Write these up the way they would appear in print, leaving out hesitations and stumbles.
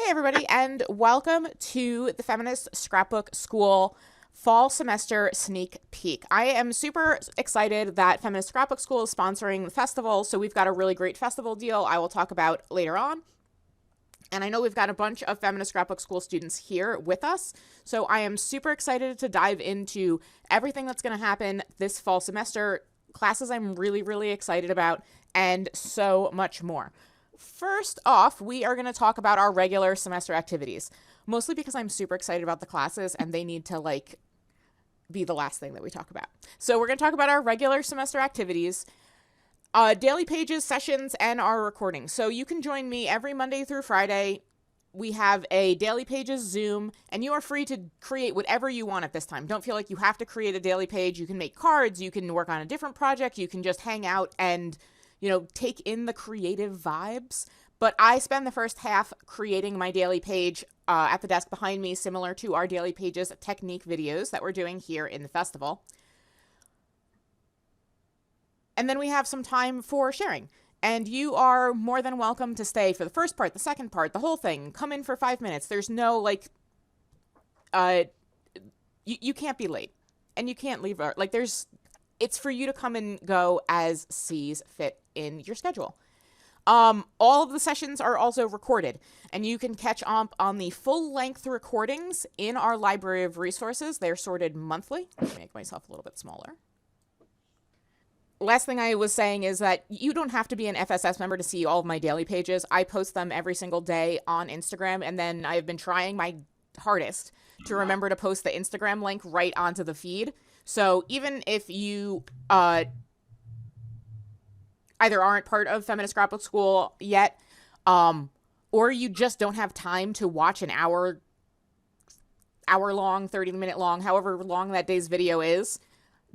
Hey, everybody, and welcome to the Feminist Scrapbook School fall semester sneak peek. I am super excited that Feminist Scrapbook School is sponsoring the festival, so we've got a really great festival deal I will talk about later on. And I know we've got a bunch of Feminist Scrapbook School students here with us, so I am super excited to dive into everything that's going to happen this fall semester, classes I'm really, really excited about, and so much more. First off, we are going to talk about our regular semester activities, mostly because I'm super excited about the classes and they need to be the last thing that we talk about. So we're going to talk about our regular semester activities, daily pages, sessions, and our recordings. So you can join me every Monday through Friday. We have a daily pages Zoom, and you are free to create whatever you want at this time. Don't feel like you have to create a daily page. You can make cards, you can work on a different project, you can just hang out and take in the creative vibes. But I spend the first half creating my daily page at the desk behind me, similar to our daily pages technique videos that we're doing here in the festival. And then we have some time for sharing. And you are more than welcome to stay for the first part, the second part, the whole thing. Come in for 5 minutes. There's no, you can't be late. And you can't leave. It's for you to come and go as sees fit in your schedule. All of the sessions are also recorded, and you can catch up on the full-length recordings in our library of resources. They're sorted monthly. Let me make myself a little bit smaller. Last thing I was saying is that you don't have to be an FSS member to see all of my daily pages. I post them every single day on Instagram, and then I've been trying my hardest to remember to post the Instagram link right onto the feed. So even if you either aren't part of Feminist Scrapbook School yet, or you just don't have time to watch an hour long, 30-minute long, however long that day's video is,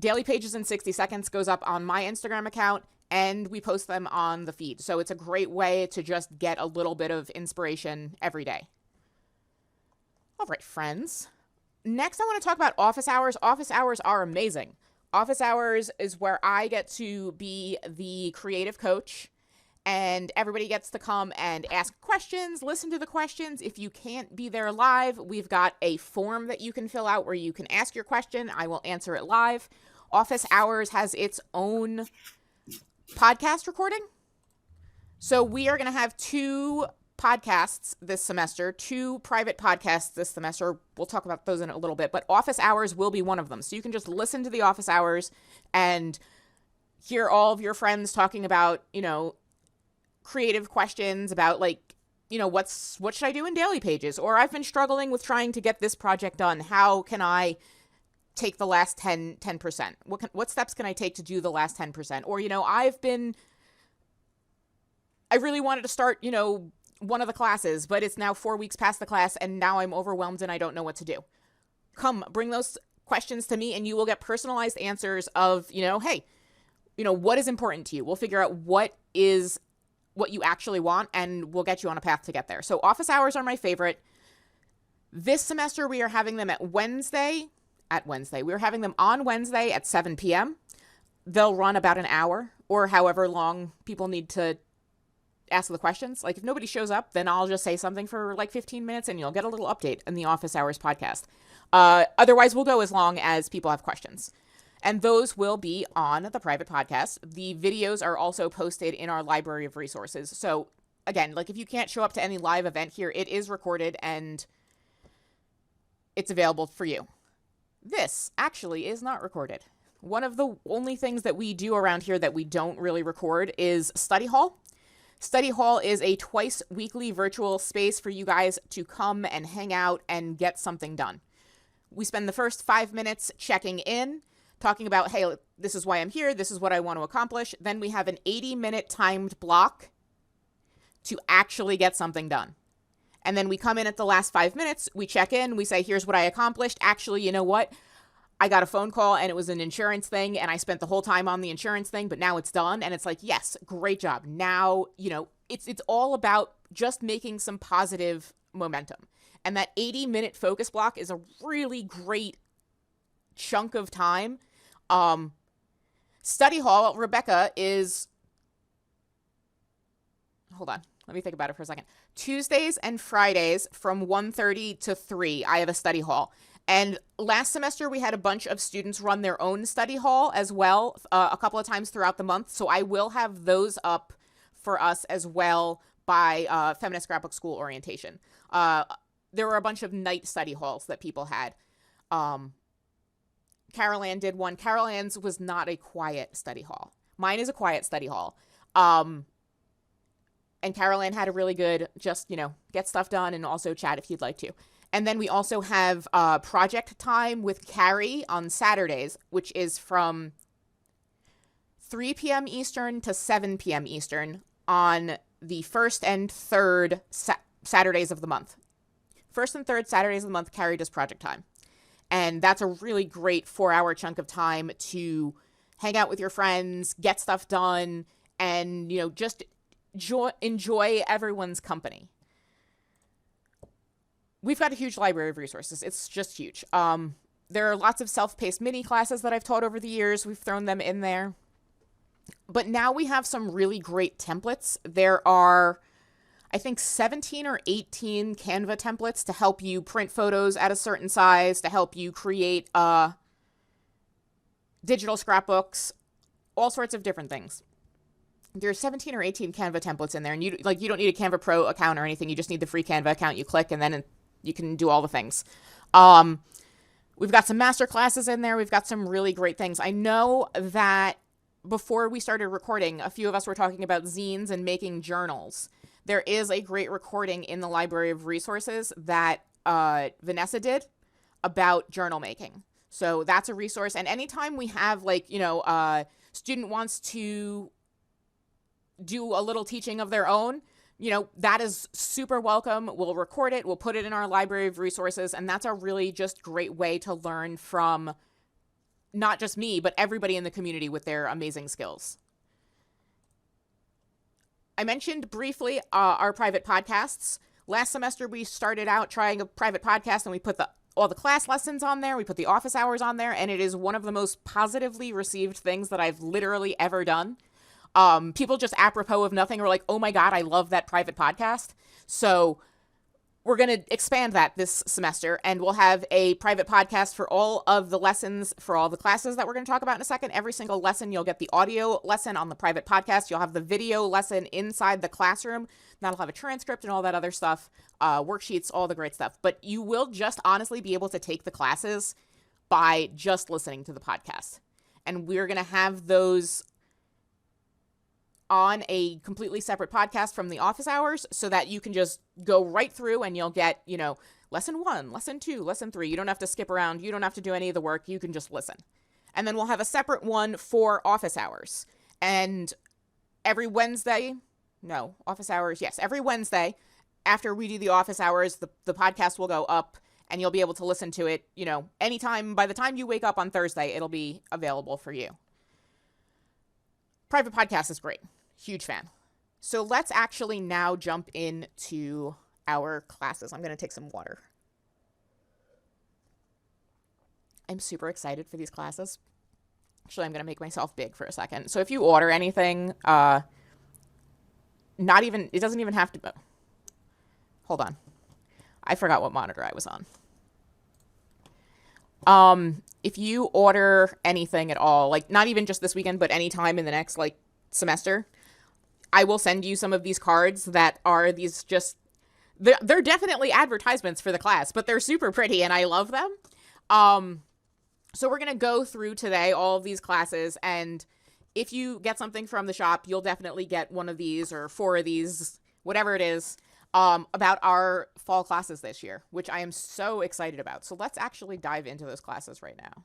Daily Pages in 60 Seconds goes up on my Instagram account, and we post them on the feed. So it's a great way to just get a little bit of inspiration every day. All right, friends. Next, I want to talk about office hours. Office hours are amazing. Office hours is where I get to be the creative coach, and everybody gets to come and ask questions, listen to the questions. If you can't be there live, we've got a form that you can fill out where you can ask your question. I will answer it live. Office hours has its own podcast recording. So we are going to have two podcasts this semester, two private podcasts this semester. We'll talk about those in a little bit, but office hours will be one of them. So you can just listen to the office hours and hear all of your friends talking about, creative questions about what should I do in daily pages? Or I've been struggling with trying to get this project done. How can I take the last 10%? What steps can I take to do the last 10%? Or, I really wanted to start, one of the classes, but it's now 4 weeks past the class and now I'm overwhelmed and I don't know what to do. Come, bring those questions to me and you will get personalized answers of, hey, what is important to you? We'll figure out what you actually want and we'll get you on a path to get there. So office hours are my favorite. This semester, we are having them on Wednesday. We're having them on Wednesday at 7 p.m. They'll run about an hour or however long people need to ask the questions. If nobody shows up, then I'll just say something for 15 minutes and you'll get a little update in the office hours podcast. Otherwise, we'll go as long as people have questions. And those will be on the private podcast. The videos are also posted in our library of resources. So again, if you can't show up to any live event here, it is recorded and it's available for you. This actually is not recorded. One of the only things that we do around here that we don't really record is study hall. Study hall is a twice weekly virtual space for you guys to come and hang out and get something done. We spend the first 5 minutes checking in, talking about, hey, this is why I'm here. This is what I want to accomplish. Then we have an 80-minute timed block to actually get something done. And then we come in at the last 5 minutes. We check in. We say, here's what I accomplished. Actually, you know what? I got a phone call and it was an insurance thing and I spent the whole time on the insurance thing, but now it's done. And it's yes, great job. Now, it's all about just making some positive momentum. And that 80-minute focus block is a really great chunk of time. Study hall, Rebecca is, hold on. let me think about it for a second. Tuesdays and Fridays from 1:30 to 3, I have a study hall. And last semester, we had a bunch of students run their own study hall as well, a couple of times throughout the month. So I will have those up for us as well by Feminist Scrapbook School orientation. There were a bunch of night study halls that people had. Carol Ann did one. Carol Ann's was not a quiet study hall. Mine is a quiet study hall. And Carol Ann had a really good, just, get stuff done and also chat if you'd like to. And then we also have project time with Carrie on Saturdays, which is from 3 p.m. Eastern to 7 p.m. Eastern on the first and third Saturdays of the month. First and third Saturdays of the month, Carrie does project time. And that's a really great 4-hour chunk of time to hang out with your friends, get stuff done, and, just enjoy everyone's company. We've got a huge library of resources. It's just huge. There are lots of self-paced mini classes that I've taught over the years. We've thrown them in there. But now we have some really great templates. There are, I think, 17 or 18 Canva templates to help you print photos at a certain size, to help you create digital scrapbooks, all sorts of different things. There's 17 or 18 Canva templates in there, and you don't need a Canva Pro account or anything. You just need the free Canva account. You click, and then you can do all the things. We've got some master classes in there. We've got some really great things. I know that before we started recording, a few of us were talking about zines and making journals. There is a great recording in the Library of Resources that Vanessa did about journal making. So that's a resource. And anytime we have, student wants to do a little teaching of their own, that is super welcome. We'll record it. We'll put it in our Library of Resources. And that's a really just great way to learn from not just me, but everybody in the community with their amazing skills. I mentioned briefly our private podcasts. Last semester, we started out trying a private podcast, and we put all the class lessons on there. We put the office hours on there, and it is one of the most positively received things that I've literally ever done. People just apropos of nothing were like, oh my God, I love that private podcast. So we're going to expand that this semester, and we'll have a private podcast for all of the lessons, for all the classes that we're going to talk about in a second. Every single lesson, you'll get the audio lesson on the private podcast. You'll have the video lesson inside the classroom. That'll have a transcript and all that other stuff, worksheets, all the great stuff. But you will just honestly be able to take the classes by just listening to the podcast. And we're going to have those on a completely separate podcast from the office hours so that you can just go right through and you'll get, lesson 1, lesson 2, lesson 3. You don't have to skip around. You don't have to do any of the work. You can just listen. And then we'll have a separate one for office hours. And every Wednesday, every Wednesday after we do the office hours, the podcast will go up and you'll be able to listen to it, anytime. By the time you wake up on Thursday, it'll be available for you. Private podcast is great. Huge fan. So let's actually now jump into our classes. I'm going to take some water. I'm super excited for these classes. Actually, I'm going to make myself big for a second. So if you order anything, it doesn't even have to, hold on. I forgot what monitor I was on. If you order anything at all, not even just this weekend, but anytime in the next semester, I will send you some of these cards that are these they're definitely advertisements for the class, but they're super pretty and I love them. So we're going to go through today all of these classes, and if you get something from the shop, you'll definitely get one of these or 4 of these, whatever it is, about our fall classes this year, which I am so excited about. So let's actually dive into those classes right now.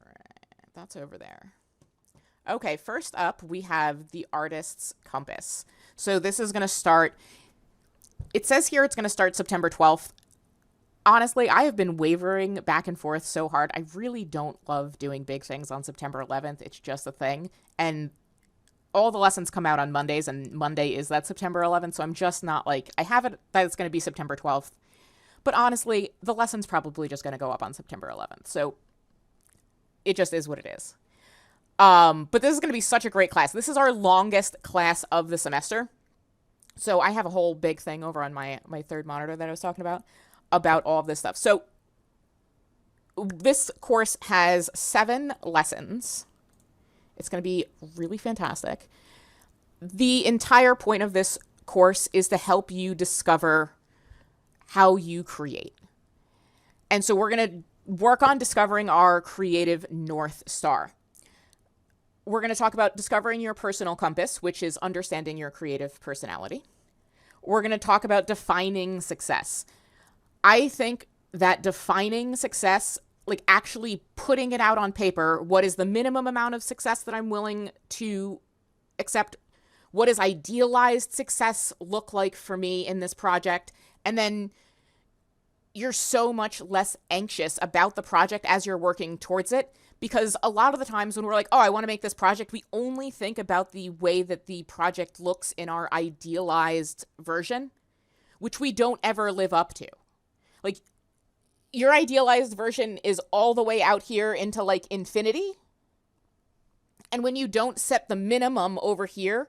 All right, that's over there. Okay, first up, we have the Artist's Compass. So this is going to start, it says here it's going to start September 12th. Honestly, I have been wavering back and forth so hard. I really don't love doing big things on September 11th. It's just a thing. And all the lessons come out on Mondays, and Monday is that September 11th, so I'm just not I have it that it's going to be September 12th. But honestly, the lesson's probably just going to go up on September 11th. So it just is what it is. But this is going to be such a great class. This is our longest class of the semester. So I have a whole big thing over on my third monitor that I was talking about all of this stuff. So this course has 7 lessons. It's going to be really fantastic. The entire point of this course is to help you discover how you create. And so we're going to work on discovering our creative North Star. We're going to talk about discovering your personal compass, which is understanding your creative personality. We're going to talk about defining success. I think that defining success, like actually putting it out on paper, what is the minimum amount of success that I'm willing to accept? What does idealized success look like for me in this project? And then you're so much less anxious about the project as you're working towards it, because a lot of the times when we're like, oh, I want to make this project, we only think about the way that the project looks in our idealized version, which we don't ever live up to. Like, your idealized version is all the way out here into like infinity. And when you don't set the minimum over here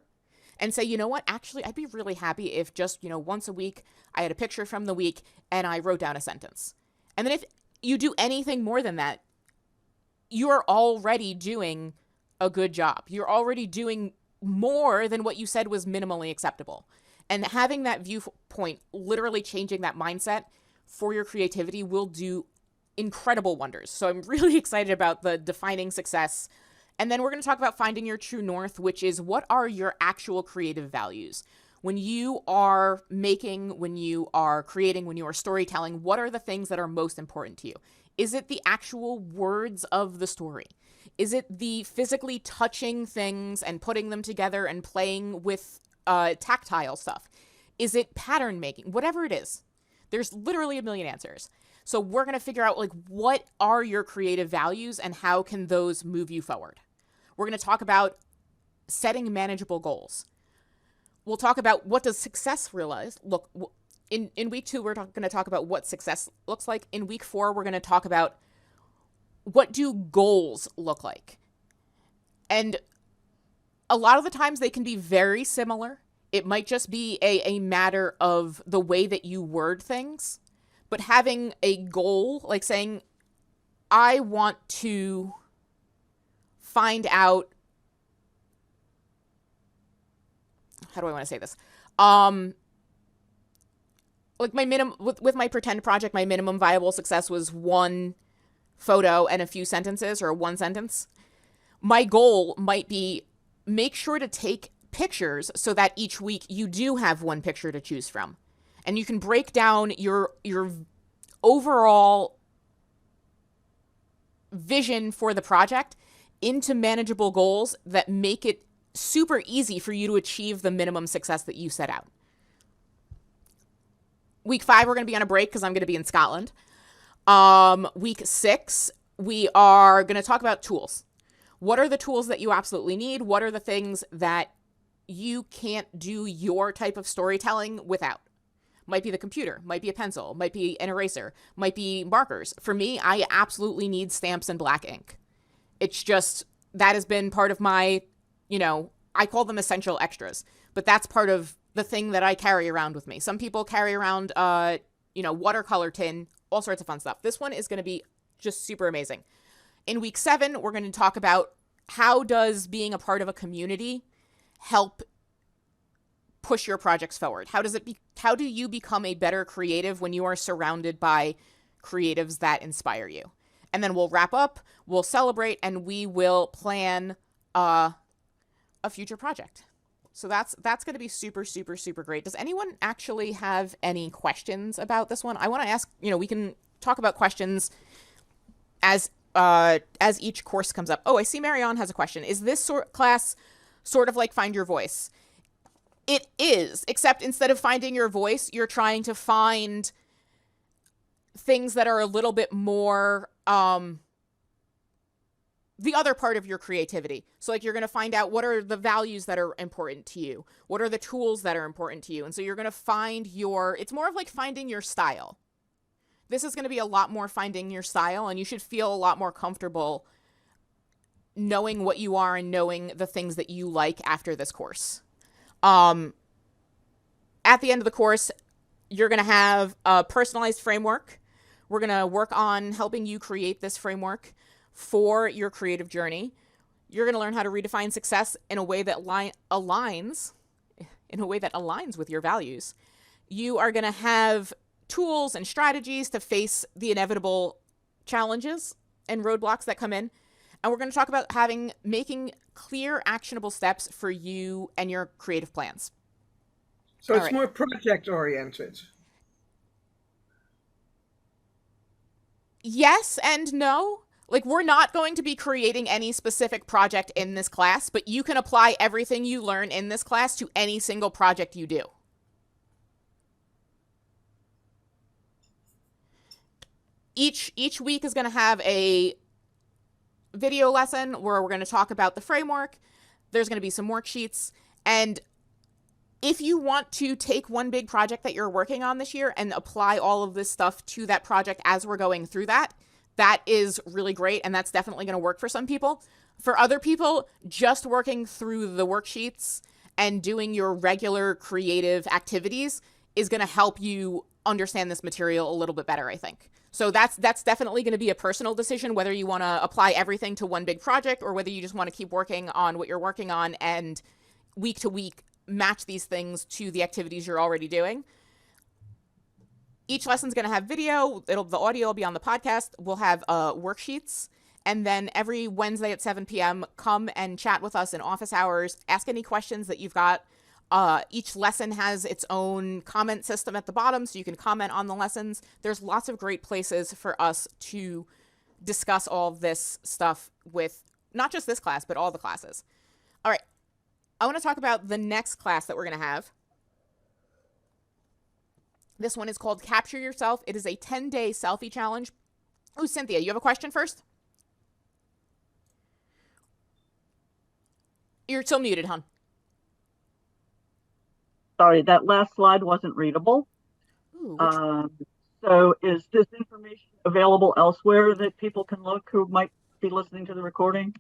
and say, you know what, actually, I'd be really happy if just, once a week I had a picture from the week and I wrote down a sentence. And then if you do anything more than that, you're already doing a good job. You're already doing more than what you said was minimally acceptable. And having that viewpoint, literally changing that mindset for your creativity, will do incredible wonders. So I'm really excited about the defining success. And then we're going to talk about finding your true north, which is what are your actual creative values? When you are making, when you are creating, when you are storytelling, what are the things that are most important to you? Is it the actual words of the story? Is it the physically touching things and putting them together and playing with tactile stuff? Is it pattern making? Whatever it is, there's literally a million answers. So we're going to figure out like what are your creative values and how can those move you forward? We're going to talk about setting manageable goals. We'll talk about what does success look. In week 2, we're going to talk about what success looks like. In week 4, we're going to talk about what do goals look like. And a lot of the times they can be very similar. It might just be a matter of the way that you word things. But having a goal, like saying, I want to find out, how do I want to say this? Like my minimum, with my pretend project, my minimum viable success was 1 photo and a few sentences, or 1 sentence. My goal might be make sure to take pictures so that each week you do have 1 picture to choose from. And you can break down your overall vision for the project into manageable goals that make it super easy for you to achieve the minimum success that you set out. Week 5, we're going to be on a break because I'm going to be in Scotland. Week 6, we are going to talk about tools. What are the tools that you absolutely need? What are the things that you can't do your type of storytelling without? Might be the computer, might be a pencil, might be an eraser, might be markers. For me, I absolutely need stamps and black ink. It's just, that has been part of my, I call them essential extras, but that's part of the thing that I carry around with me. Some people carry around, watercolor tin, all sorts of fun stuff. This one is going to be just super amazing. In week 7, we're going to talk about how does being a part of a community help push your projects forward? How do you become a better creative when you are surrounded by creatives that inspire you? And then we'll wrap up, we'll celebrate, and we will plan a future project. So that's going to be super, super, super great. Does anyone actually have any questions about this one? I want to ask, we can talk about questions as each course comes up. Oh, I see Marianne has a question. Is this class sort of like Find Your Voice? It is, except instead of finding your voice, you're trying to find things that are a little bit more the other part of your creativity. So like you're going to find out what are the values that are important to you? What are the tools that are important to you? And so you're going to find it's more of like finding your style. This is going to be a lot more finding your style, and you should feel a lot more comfortable knowing what you are and knowing the things that you like after this course. at the end of the course, you're going to have a personalized framework. We're going to work on helping you create this framework for your creative journey. You're going to learn how to redefine success in a way that aligns with your values. You are going to have tools and strategies to face the inevitable challenges and roadblocks that come in. And we're going to talk about making clear, actionable steps for you and your creative plans. So it's more project oriented. Yes and no. Like, we're not going to be creating any specific project in this class, but you can apply everything you learn in this class to any single project you do. Each week is going to have a video lesson where we're going to talk about the framework. There's going to be some worksheets. And if you want to take one big project that you're working on this year and apply all of this stuff to that project as we're going through that, that is really great. And that's definitely going to work for some people. For other people, just working through the worksheets and doing your regular creative activities is going to help you understand this material a little bit better, I think. So that's definitely going to be a personal decision, whether you want to apply everything to one big project or whether you just want to keep working on what you're working on and week to week match these things to the activities you're already doing. Each lesson's going to have video. The audio will be on the podcast. We'll have worksheets. And then every Wednesday at 7 p.m., come and chat with us in office hours. Ask any questions that you've got. Each lesson has its own comment system at the bottom, so you can comment on the lessons. There's lots of great places for us to discuss all of this stuff with not just this class, but all the classes. All right. I want to talk about the next class that we're going to have. This one is called Capture Yourself. It is a 10-day selfie challenge. Oh, Cynthia, you have a question first? You're still muted, hon. Sorry, that last slide wasn't readable. Ooh, so is this information available elsewhere that people can look who might be listening to the recording?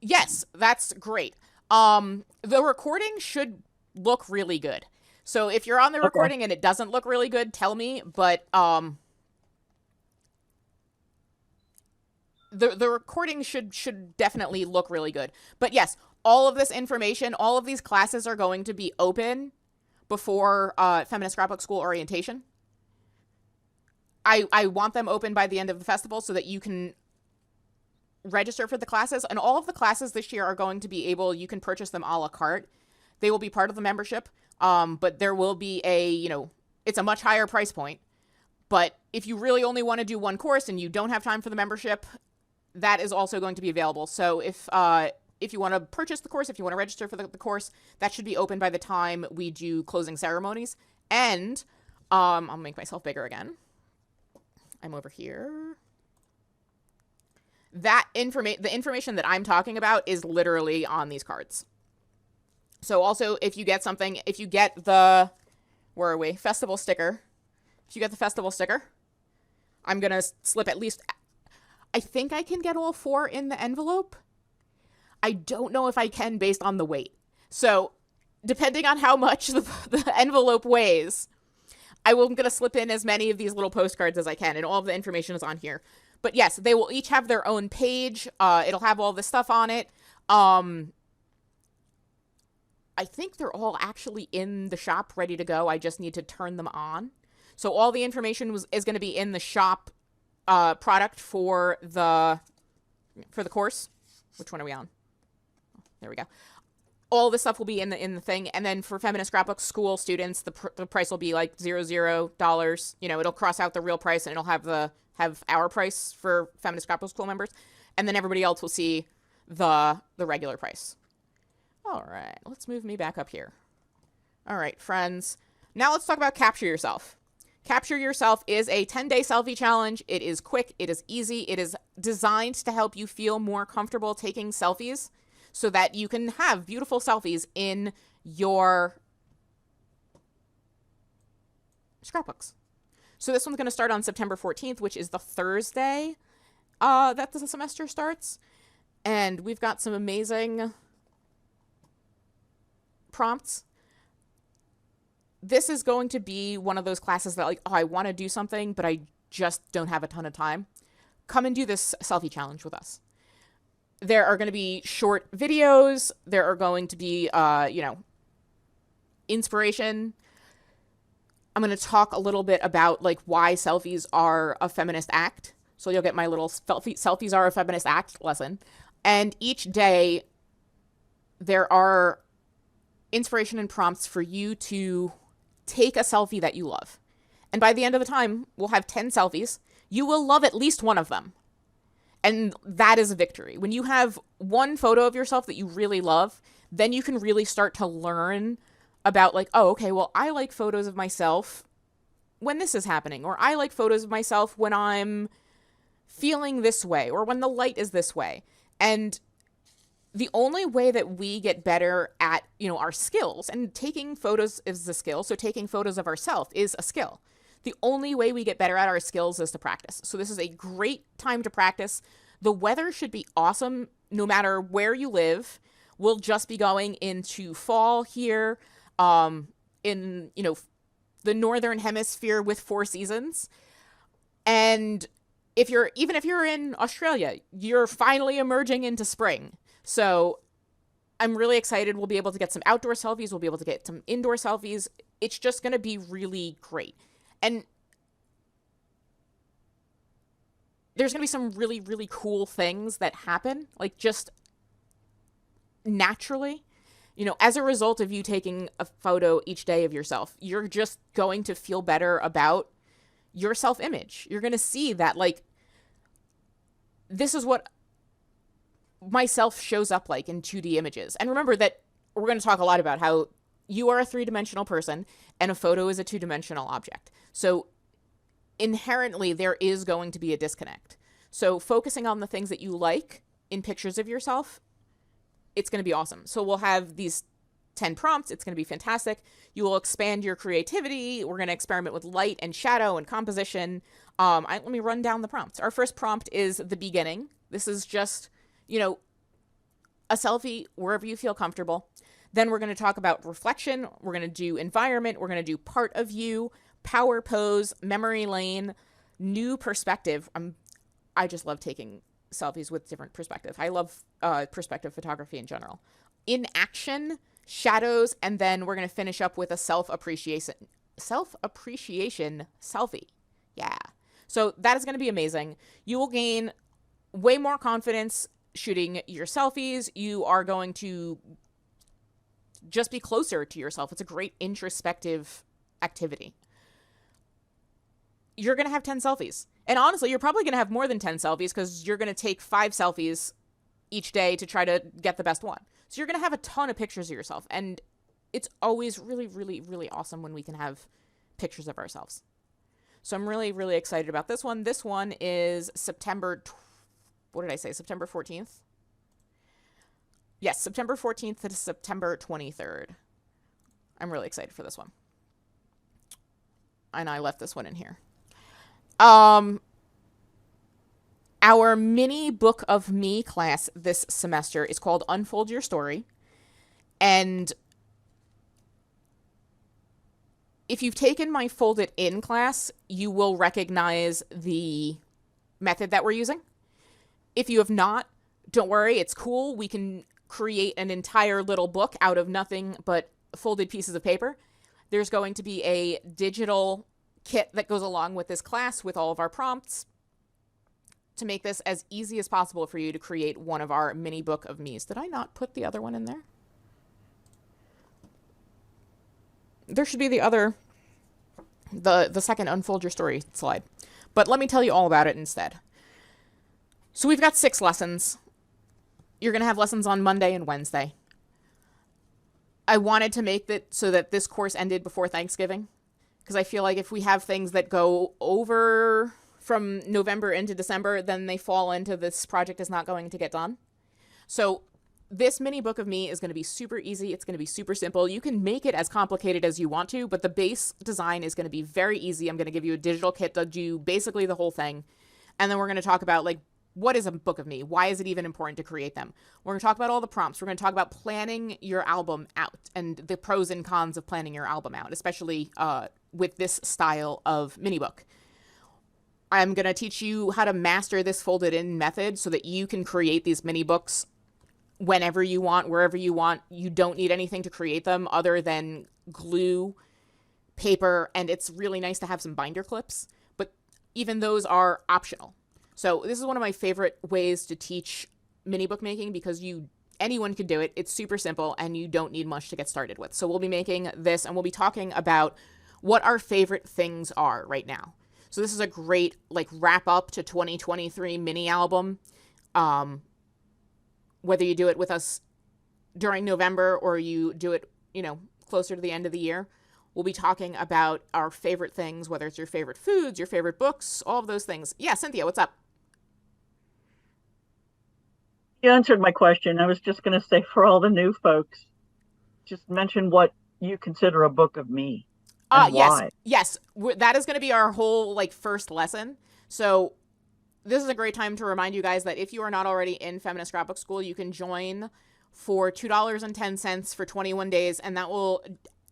Yes, that's great. The recording should look really good. So if you're on the recording and it doesn't look really good, tell me. But the recording should definitely look really good. But yes, all of this information, all of these classes are going to be open before Feminist Scrapbook School orientation. I want them open by the end of the festival so that you can register for the classes. And all of the classes this year are going to be you can purchase them a la carte. They will be part of the membership. But there will be it's a much higher price point. But if you really only want to do one course and you don't have time for the membership, that is also going to be available. So if you want to purchase the course, if you want to register for the course, that should be open by the time we do closing ceremonies. And I'll make myself bigger again. I'm over here. The information that I'm talking about is literally on these cards. So also, if you get the, where are we? Festival sticker. If you get the festival sticker, I'm going to slip at least, I think I can get all 4 in the envelope. I don't know if I can based on the weight. So depending on how much the envelope weighs, I'm going to slip in as many of these little postcards as I can, and all of the information is on here. But yes, they will each have their own page. It'll have all this stuff on it. I think they're all actually in the shop ready to go. I just need to turn them on. So all the information is going to be in the shop product for the course. Which one are we on? There we go. All this stuff will be in the thing. And then for Feminist Scrapbook School students, the price will be like $00. It'll cross out the real price and it'll have our price for Feminist Scrapbook School members. And then everybody else will see the regular price. All right, let's move me back up here. All right, friends. Now let's talk about Capture Yourself. Capture Yourself is a 10-day selfie challenge. It is quick. It is easy. It is designed to help you feel more comfortable taking selfies so that you can have beautiful selfies in your scrapbooks. So this one's going to start on September 14th, which is the Thursday that the semester starts. And we've got some amazing prompts. this is going to be one of those classes that like, oh, I want to do something, but I just don't have a ton of time. Come and do this selfie challenge with us. There are going to be short videos. There are going to be, inspiration. I'm going to talk a little bit about like why selfies are a feminist act. So you'll get my little selfies are a feminist act lesson. And each day there are inspiration and prompts for you to take a selfie that you love. And by the end of the time, we'll have 10 selfies. You will love at least one of them. And that is a victory. When you have one photo of yourself that you really love, then you can really start to learn about like, oh, okay, well, I like photos of myself when this is happening, or I like photos of myself when I'm feeling this way, or when the light is this way. And the only way that we get better at, our skills, and taking photos is a skill, so taking photos of ourselves is a skill. The only way we get better at our skills is to practice. So this is a great time to practice. The weather should be awesome no matter where you live. We'll just be going into fall here in, the northern hemisphere with 4 seasons. And even if you're in Australia, you're finally emerging into spring. So I'm really excited. We'll be able to get some outdoor selfies. We'll be able to get some indoor selfies. It's just going to be really great. And there's going to be some really, really cool things that happen, like just naturally. As a result of you taking a photo each day of yourself, you're just going to feel better about your self-image. You're going to see that, like, this is what myself shows up like in 2D images. And remember that we're going to talk a lot about how you are a 3-dimensional person and a photo is a 2-dimensional object. So inherently there is going to be a disconnect. So focusing on the things that you like in pictures of yourself, it's going to be awesome. So we'll have these 10 prompts. It's going to be fantastic. You will expand your creativity. We're going to experiment with light and shadow and composition. Let me run down the prompts. Our first prompt is the beginning. This is just, a selfie wherever you feel comfortable. Then we're going to talk about reflection. We're going to do environment. We're going to do part of you, power pose, memory lane, new perspective. I just love taking selfies with different perspective. I love perspective photography in general. In action, shadows, and then we're going to finish up with a self-appreciation selfie. Yeah. So that is going to be amazing. You will gain way more confidence shooting your selfies. You are going to just be closer to yourself. It's a great introspective activity. You're going to have 10 selfies. And honestly, you're probably going to have more than 10 selfies because you're going to take 5 selfies each day to try to get the best one. So you're going to have a ton of pictures of yourself. And it's always really, really, really awesome when we can have pictures of ourselves. So I'm really, really excited about this one. This one is September 14th? Yes, September 14th to September 23rd. I'm really excited for this one. And I left this one in here. Our mini book of me class this semester is called Unfold Your Story. And if you've taken my Fold It In class, you will recognize the method that we're using. If you have not, don't worry, it's cool. We can create an entire little book out of nothing but folded pieces of paper. There's going to be a digital kit that goes along with this class with all of our prompts to make this as easy as possible for you to create one of our mini book of me's. Did I not put the other one in there? There should be the second Unfold Your Story slide. But let me tell you all about it instead. So we've got 6 lessons. You're going to have lessons on Monday and Wednesday. I wanted to make it so that this course ended before Thanksgiving, because I feel like if we have things that go over from November into December, then they fall into this project is not going to get done. So this mini book of me is going to be super easy. It's going to be super simple. You can make it as complicated as you want to, but the base design is going to be very easy. I'm going to give you a digital kit to do basically the whole thing. And then we're going to talk about like what is a book of me? Why is it even important to create them? We're going to talk about all the prompts. We're going to talk about planning your album out and the pros and cons of planning your album out, especially with this style of mini book. I'm going to teach you how to master this folded in method so that you can create these mini books whenever you want, wherever you want. You don't need anything to create them other than glue, paper, and it's really nice to have some binder clips, but even those are optional. So this is one of my favorite ways to teach mini book making because anyone can do it. It's super simple and you don't need much to get started with. So we'll be making this and we'll be talking about what our favorite things are right now. So this is a great wrap up to 2023 mini album. Whether you do it with us during November or you do it, closer to the end of the year, we'll be talking about our favorite things, whether it's your favorite foods, your favorite books, all of those things. Yeah, Cynthia, what's up? You answered my question. I was just going to say, for all the new folks, just mention what you consider a book of me. Why. Yes. That is going to be our whole first lesson. So this is a great time to remind you guys that if you are not already in Feminist Scrapbook School, you can join for $2.10 for 21 days. And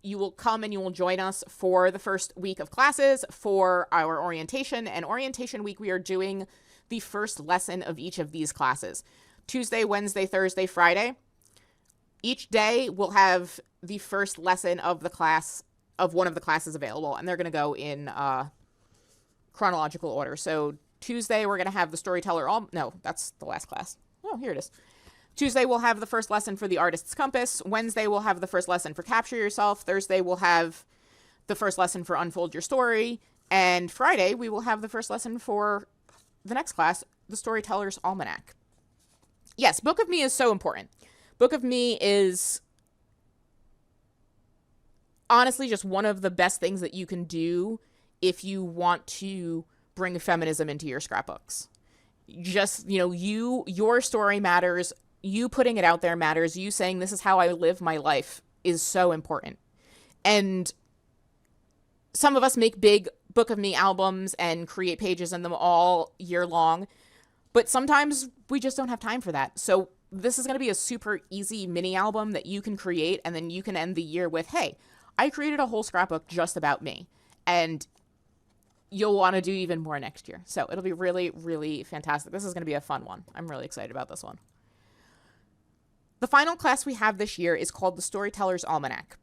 you will come and you will join us for the first week of classes for our orientation. And orientation week, we are doing the first lesson of each of these classes. Tuesday, Wednesday, Thursday, Friday. Each day we'll have the first lesson of one of the classes available, and they're going to go in chronological order. So Tuesday we're going to have the Storyteller. No, that's the last class. Oh, here it is. Tuesday we'll have the first lesson for the Artist's Compass. Wednesday we'll have the first lesson for Capture Yourself. Thursday we'll have the first lesson for Unfold Your Story. And Friday we will have the first lesson for the next class, the Storyteller's Almanac. Yes, Book of Me is so important. Book of Me is honestly just one of the best things that you can do if you want to bring feminism into your scrapbooks. Just, your story matters. You putting it out there matters. You saying this is how I live my life is so important. And some of us make big Book of Me albums and create pages in them all year long. But sometimes we just don't have time for that. So this is going to be a super easy mini album that you can create, and then you can end the year with, hey, I created a whole scrapbook just about me. And you'll want to do even more next year. So it'll be really, really fantastic. This is going to be a fun one. I'm really excited about this one. The final class we have this year is called the Storyteller's Almanac.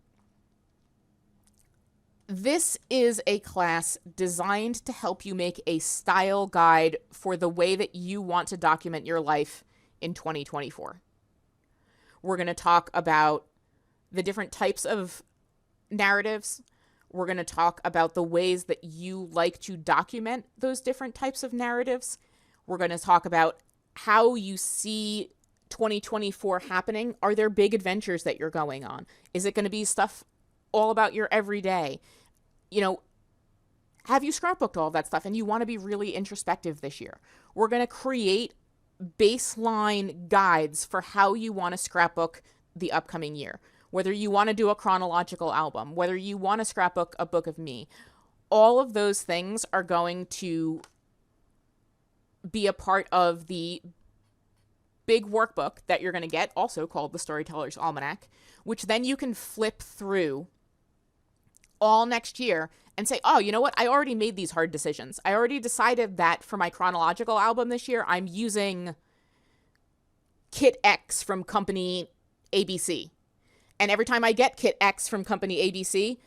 This is a class designed to help you make a style guide for the way that you want to document your life in 2024. We're going to talk about the different types of narratives. We're going to talk about the ways that you like to document those different types of narratives. We're going to talk about how you see 2024 happening. Are there big adventures that you're going on? Is it going to be stuff all about your everyday? Have you scrapbooked all of that stuff and you want to be really introspective this year? We're going to create baseline guides for how you want to scrapbook the upcoming year. Whether you want to do a chronological album, whether you want to scrapbook a book of me, all of those things are going to be a part of the big workbook that you're going to get, also called the Storyteller's Almanac, which then you can flip through all next year and say, oh, you know what? I already made these hard decisions. I already decided that for my chronological album this year, I'm using Kit X from company ABC. And every time I get Kit X from company ABC,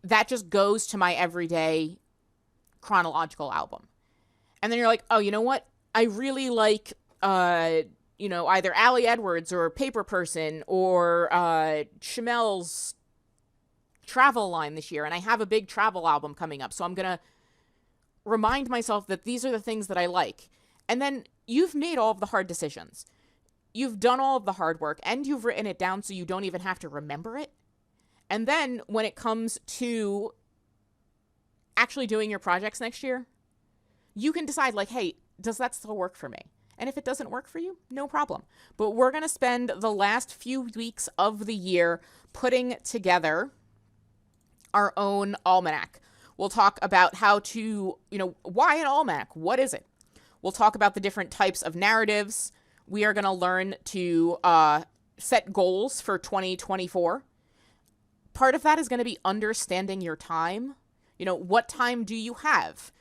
that just goes to my everyday chronological album. And then you're like, oh, you know what? I really like, either Aily Edwards or Paper Person or Chamel's travel line this year. And I have a big travel album coming up. So I'm going to remind myself that these are the things that I like. And then you've made all of the hard decisions. You've done all of the hard work and you've written it down so you don't even have to remember it. And then when it comes to actually doing your projects next year, you can decide hey, does that still work for me? And if it doesn't work for you, no problem. But we're going to spend the last few weeks of the year putting together our own almanac. We'll talk about how to, why an almanac? What is it? We'll talk about the different types of narratives. We are going to learn to set goals for 2024. Part of that is going to be understanding your time. You know, what time do you have?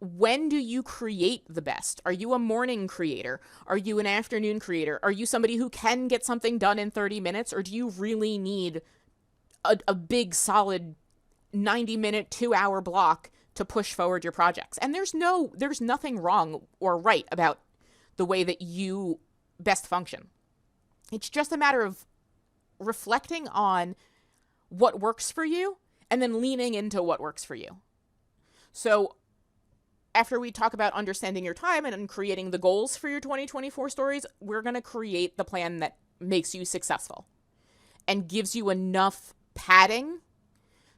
When do you create the best? Are you a morning creator? Are you an afternoon creator? Are you somebody who can get something done in 30 minutes? Or do you really need a big, solid 90-minute, 2-hour block to push forward your projects? And there's nothing wrong or right about the way that you best function. It's just a matter of reflecting on what works for you and then leaning into what works for you. So after we talk about understanding your time and creating the goals for your 2024 stories, we're going to create the plan that makes you successful and gives you enough padding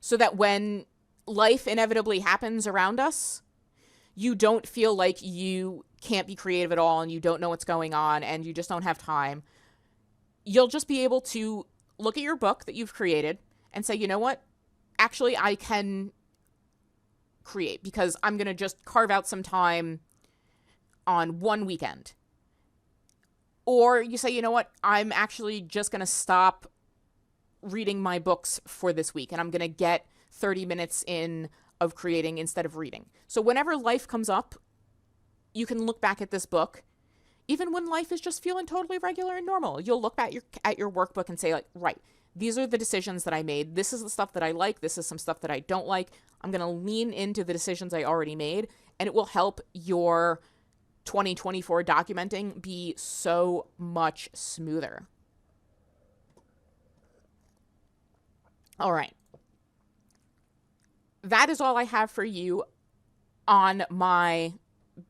so that when life inevitably happens around us, you don't feel like you can't be creative at all and you don't know what's going on and you just don't have time. You'll just be able to look at your book that you've created and say, you know what? Actually, I can create because I'm going to just carve out some time on one weekend. Or you say, you know what? I'm actually just going to stop reading my books for this week and I'm going to get 30 minutes in of creating instead of reading. So whenever life comes up, you can look back at this book. Even when life is just feeling totally regular and normal, you'll look at your workbook and say, like, right, these are the decisions that I made. This is the stuff that I like. This is some stuff that I don't like. I'm going to lean into the decisions I already made, and it will help your 2024 documenting be so much smoother. All right. That is all I have for you on my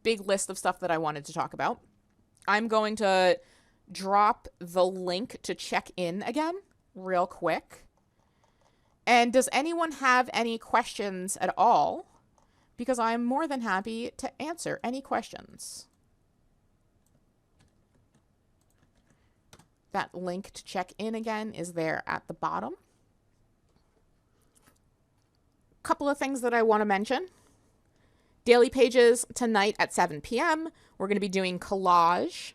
big list of stuff that I wanted to talk about. I'm going to drop the link to check in again real quick. And does anyone have any questions at all? Because I'm more than happy to answer any questions. That link to check in again is there at the bottom. Couple of things that I want to mention. Daily pages tonight at 7 p.m. We're going to be doing collage.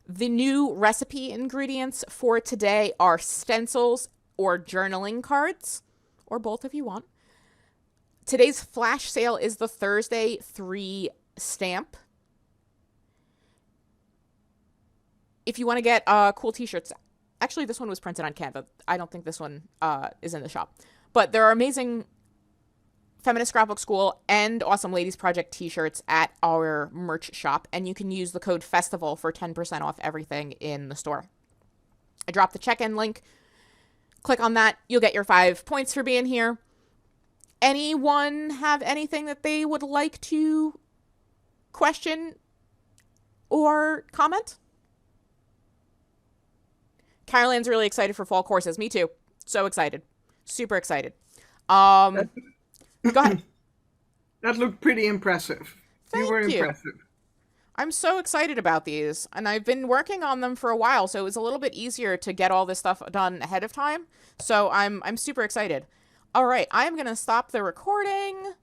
The new recipe ingredients for today are stencils or journaling cards, or both if you want. Today's flash sale is the Thursday 3 stamp. If you want to get cool t-shirts, actually this one was printed on Canva. I don't think this one is in the shop. But there are amazing Feminist Scrapbook School and Awesome Ladies Project t-shirts at our merch shop, and you can use the code FESTIVAL for 10% off everything in the store. I dropped the check-in link. Click on that. You'll get your 5 points for being here. Anyone have anything that they would like to question or comment? Carol Ann's really excited for fall courses. Me too. So excited. Super excited. Go ahead. That looked pretty impressive. Thank you were you. impressive. I'm so excited about these, and I've been working on them for a while, so it was a little bit easier to get all this stuff done ahead of time. So I'm super excited. All right, I'm going to stop the recording.